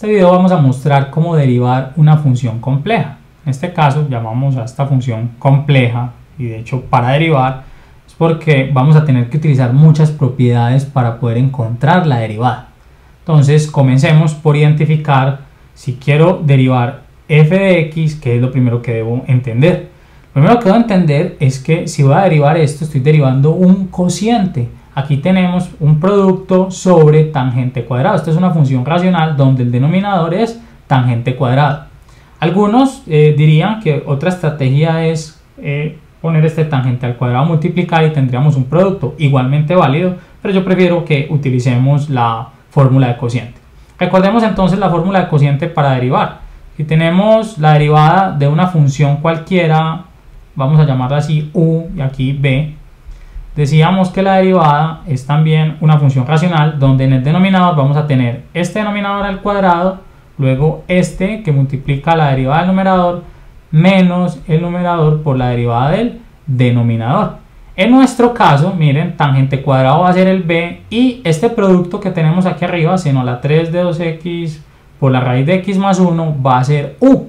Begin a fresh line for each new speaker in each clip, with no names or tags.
este video vamos a mostrar cómo derivar una función compleja. En este caso llamamos a esta función compleja, y de hecho para derivar es porque vamos a tener que utilizar muchas propiedades para poder encontrar la derivada. Entonces comencemos por identificar si quiero derivar f de x, que es lo primero que debo entender. Lo primero que debo entender es que si voy a derivar esto, estoy derivando un cociente. Aquí tenemos un producto sobre tangente cuadrado. Esta es una función racional donde el denominador es tangente cuadrado. Algunos dirían que otra estrategia es poner este tangente al cuadrado, multiplicar y tendríamos un producto igualmente válido, pero yo prefiero que utilicemos la fórmula de cociente. Recordemos entonces la fórmula de cociente para derivar. Si tenemos la derivada de una función cualquiera, vamos a llamarla así u y aquí b, decíamos que la derivada es también una función racional donde en el denominador vamos a tener este denominador al cuadrado, luego este que multiplica la derivada del numerador menos el numerador por la derivada del denominador. En nuestro caso, miren, tangente cuadrado va a ser el b y este producto que tenemos aquí arriba, seno a la 3 de 2x por la raíz de x más 1 va a ser u.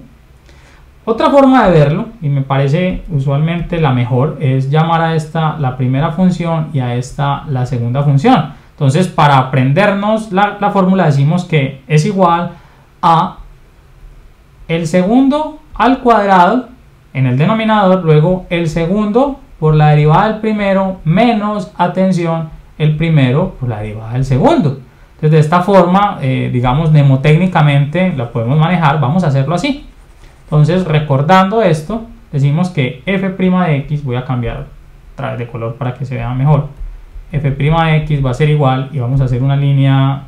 Otra forma de verlo, y me parece usualmente la mejor, es llamar a esta la primera función y a esta la segunda función. Entonces, para aprendernos la fórmula decimos que es igual a el segundo al cuadrado en el denominador, luego el segundo por la derivada del primero menos, atención, el primero por la derivada del segundo. Entonces, de esta forma, digamos, mnemotécnicamente la podemos manejar. Vamos a hacerlo así. Entonces, recordando esto, decimos que f' de x, voy a cambiar otra vez de color para que se vea mejor, f' de x va a ser igual, y vamos a hacer una línea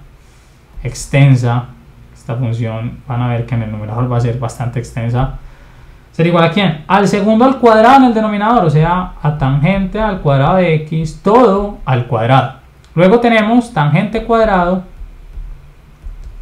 extensa. Esta función van a ver que en el numerador va a ser bastante extensa. ¿Ser igual a quién? Al segundo al cuadrado en el denominador, o sea, a tangente al cuadrado de x, todo al cuadrado. Luego tenemos tangente cuadrado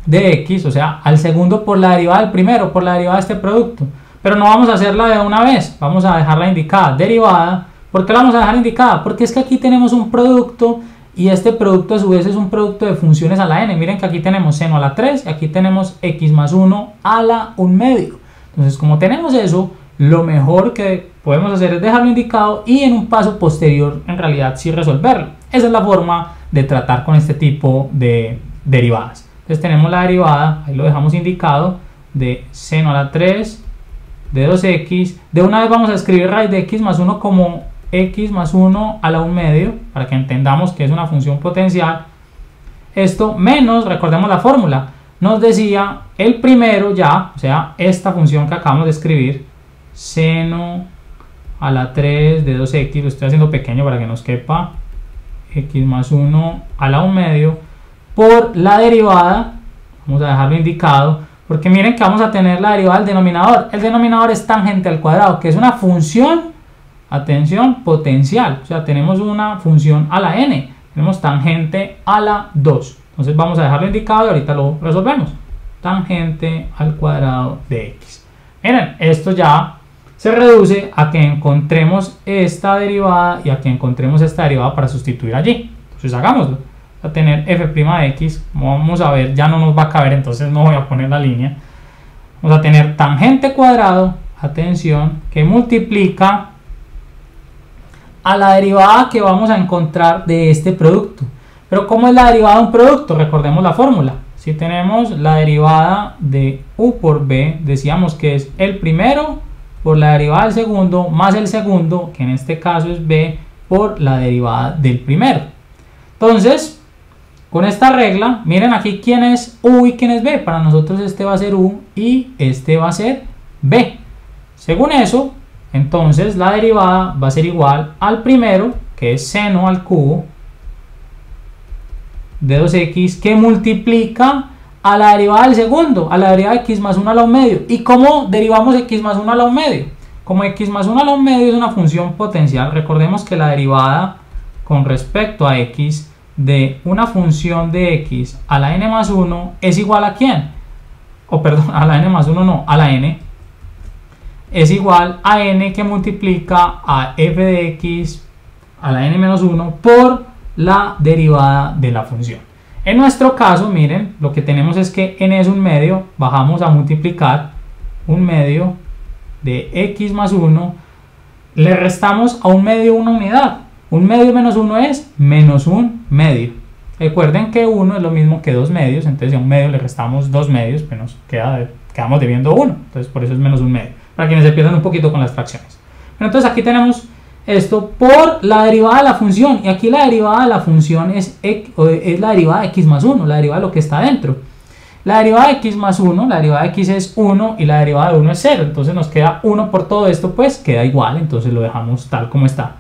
de x, o sea, al segundo por la derivada del primero, por la derivada de este producto. Pero no vamos a hacerla de una vez, vamos a dejarla indicada, derivada. ¿Por qué la vamos a dejar indicada? Porque es que aquí tenemos un producto y este producto a su vez es un producto de funciones a la n. Miren que aquí tenemos seno a la 3 y aquí tenemos x más 1 a la 1/2. Entonces, como tenemos eso, lo mejor que podemos hacer es dejarlo indicado y en un paso posterior, en realidad, sí resolverlo. Esa es la forma de tratar con este tipo de derivadas. Entonces tenemos la derivada, ahí lo dejamos indicado, de seno a la 3 de 2x. De una vez vamos a escribir raíz de x más 1 como x más 1 a la 1/2 para que entendamos que es una función potencial. Esto menos, recordemos la fórmula, nos decía el primero ya, o sea, esta función que acabamos de escribir, seno a la 3 de 2x, lo estoy haciendo pequeño para que nos quepa, x más 1 a la 1/2 por la derivada, vamos a dejarlo indicado, porque miren que vamos a tener la derivada del denominador. El denominador es tangente al cuadrado, que es una función, atención, potencial, o sea, tenemos una función a la n, tenemos tangente a la 2. Entonces vamos a dejarlo indicado y ahorita lo resolvemos. Tangente al cuadrado de x. Miren, esto ya se reduce a que encontremos esta derivada y a que encontremos esta derivada para sustituir allí. Entonces hagámoslo. A tener f' de x, como vamos a ver, ya no nos va a caber, entonces no voy a poner la línea. Vamos a tener tangente cuadrado, atención, que multiplica a la derivada que vamos a encontrar de este producto. Pero ¿cómo es la derivada de un producto? Recordemos la fórmula. Si tenemos la derivada de u por b, decíamos que es el primero por la derivada del segundo más el segundo, que en este caso es b, por la derivada del primero. Entonces, con esta regla, miren aquí quién es u y quién es b. Para nosotros este va a ser u y este va a ser b. Según eso, entonces la derivada va a ser igual al primero, que es seno al cubo de 2x, que multiplica a la derivada del segundo, a la derivada de x más 1 a la 1/2. ¿Y cómo derivamos x más 1 a la 1/2? Como x más 1 a la 1/2 es una función potencial, recordemos que la derivada con respecto a x de una función de x a la n más 1 es igual a ¿quién? O perdón, a la n más 1 no, a la n. Es igual a n que multiplica a f de x a la n menos 1 por la derivada de la función. En nuestro caso, miren, lo que tenemos es que n es 1/2, bajamos a multiplicar 1/2 de x más 1, le restamos a 1/2 una unidad. 1/2 menos 1 es menos 1/2. Recuerden que 1 es lo mismo que 2/2, entonces a 1/2 le restamos 2/2, pues nos quedamos debiendo 1, entonces por eso es menos 1/2, para quienes se pierdan un poquito con las fracciones. Pero entonces aquí tenemos esto por la derivada de la función, y aquí la derivada de la función es la derivada de x más 1, la derivada de lo que está dentro. La derivada de x más 1, la derivada de x es 1 y la derivada de 1 es 0, entonces nos queda 1 por todo esto, pues queda igual, entonces lo dejamos tal como está.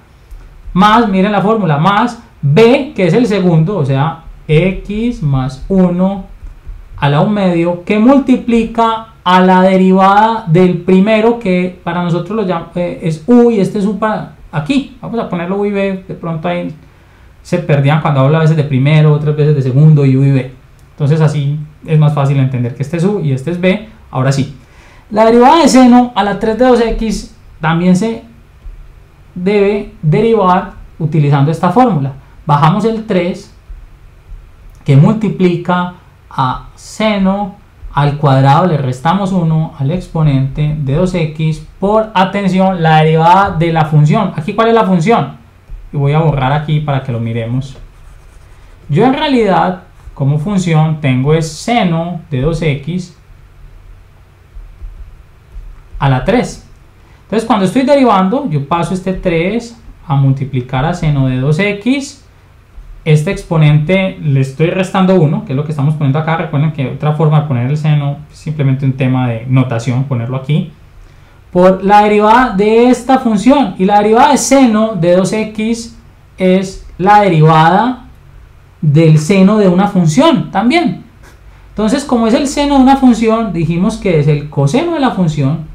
Más, miren la fórmula, más b, que es el segundo, o sea, x más 1 a la 1/2, que multiplica a la derivada del primero, que para nosotros lo es u, y este es u para aquí. Vamos a ponerlo u y b, de pronto ahí se perdían cuando hablo a veces de primero, otras veces de segundo y u y b. Entonces así es más fácil entender que este es u y este es b. Ahora sí, la derivada de seno a la 3 de 2x también se debe derivar utilizando esta fórmula. Bajamos el 3, que multiplica a seno al cuadrado, le restamos 1 al exponente de 2x por, atención, la derivada de la función. Aquí, ¿cuál es la función? Y voy a borrar aquí para que lo miremos. Yo en realidad como función tengo es seno de 2x a la 3. Entonces cuando estoy derivando, yo paso este 3 a multiplicar a seno de 2x. Este exponente le estoy restando 1, que es lo que estamos poniendo acá. Recuerden que otra forma de poner el seno es simplemente un tema de notación, ponerlo aquí, por la derivada de esta función. Y la derivada de seno de 2x es la derivada del seno de una función también. Entonces, como es el seno de una función, dijimos que es el coseno de la función,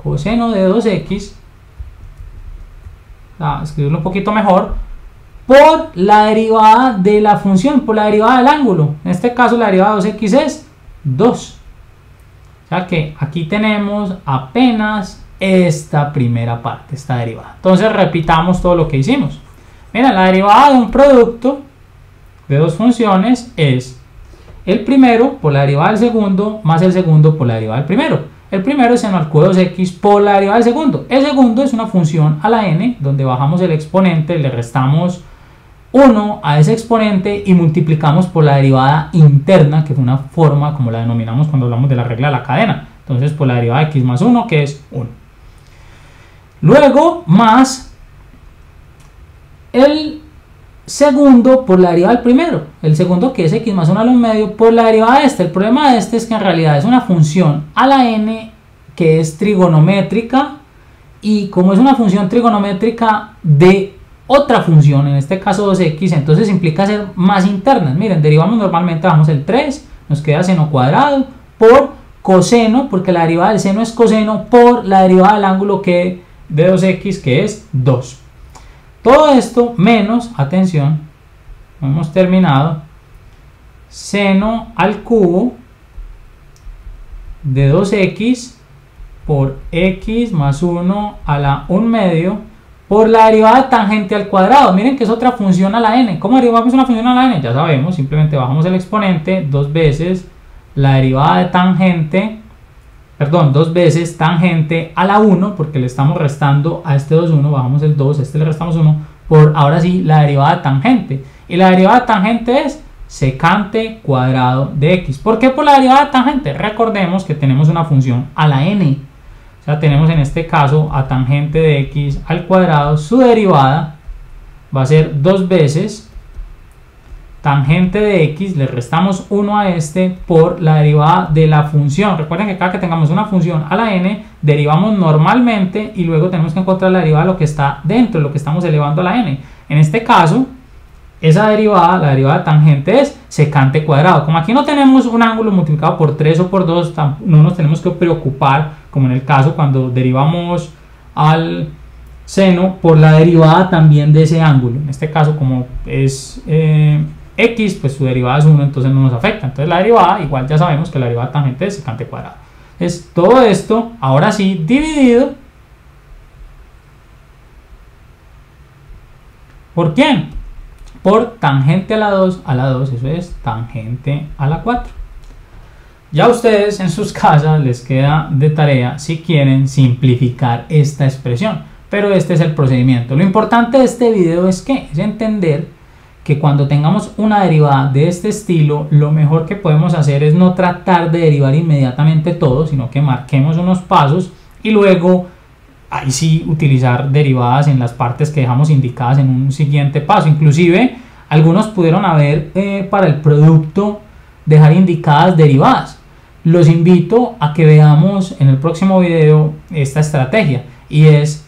coseno de 2x, escribirlo un poquito mejor, por la derivada de la función, por la derivada del ángulo. En este caso la derivada de 2x es 2. O sea que aquí tenemos apenas esta primera parte, esta derivada. Entonces repitamos todo lo que hicimos. Mira, la derivada de un producto de dos funciones es el primero por la derivada del segundo más el segundo por la derivada del primero. El primero es seno al cubo de 2x por la derivada del segundo. El segundo es una función a la n, donde bajamos el exponente, le restamos 1 a ese exponente y multiplicamos por la derivada interna, que fue una forma como la denominamos cuando hablamos de la regla de la cadena. Entonces por la derivada de x más 1, que es 1. Luego más el segundo por la derivada del primero. El segundo, que es x más 1 a la 1/2, por la derivada de este. El problema de este es que en realidad es una función a la n que es trigonométrica, y como es una función trigonométrica de otra función, en este caso 2x, entonces implica ser más internas. Miren, derivamos normalmente, bajamos el 3, nos queda seno cuadrado por coseno, porque la derivada del seno es coseno, por la derivada del ángulo que de 2x, que es 2. Todo esto menos, atención, no hemos terminado, seno al cubo de 2x por x más 1 a la 1/2 por la derivada de tangente al cuadrado. Miren que es otra función a la n. ¿Cómo derivamos una función a la n? Ya sabemos, simplemente bajamos el exponente, dos veces la derivada de tangente, perdón, dos veces tangente a la 1, porque le estamos restando a este 2, 1, bajamos el 2, a este le restamos 1, por ahora sí la derivada de tangente. Y la derivada de tangente es secante cuadrado de x. ¿Por qué por la derivada de tangente? Recordemos que tenemos una función a la n. O sea, tenemos en este caso a tangente de x al cuadrado, su derivada va a ser dos veces tangente de x, le restamos 1 a este por la derivada de la función. Recuerden que cada que tengamos una función a la n, derivamos normalmente y luego tenemos que encontrar la derivada de lo que está dentro, de lo que estamos elevando a la n. En este caso, esa derivada, la derivada de tangente es secante cuadrado. Como aquí no tenemos un ángulo multiplicado por 3 o por 2, no nos tenemos que preocupar, como en el caso cuando derivamos al seno, por la derivada también de ese ángulo. En este caso, como es x, pues su derivada es 1, entonces no nos afecta. Entonces la derivada, igual ya sabemos que la derivada de tangente es secante cuadrado. Es todo esto, ahora sí, dividido ¿por quién? por tangente a la 2, eso es tangente a la 4. Ya ustedes en sus casas les queda de tarea si quieren simplificar esta expresión, pero este es el procedimiento. Lo importante de este video es entender que cuando tengamos una derivada de este estilo, lo mejor que podemos hacer es no tratar de derivar inmediatamente todo, sino que marquemos unos pasos y luego ahí sí utilizar derivadas en las partes que dejamos indicadas en un siguiente paso. Inclusive algunos pudieron haber para el producto dejar indicadas derivadas. Los invito a que veamos en el próximo video esta estrategia, y es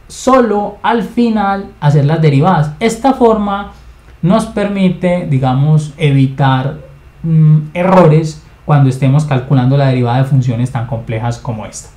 solo al final hacer las derivadas. Esta forma nos permite, digamos, evitar errores cuando estemos calculando la derivada de funciones tan complejas como esta.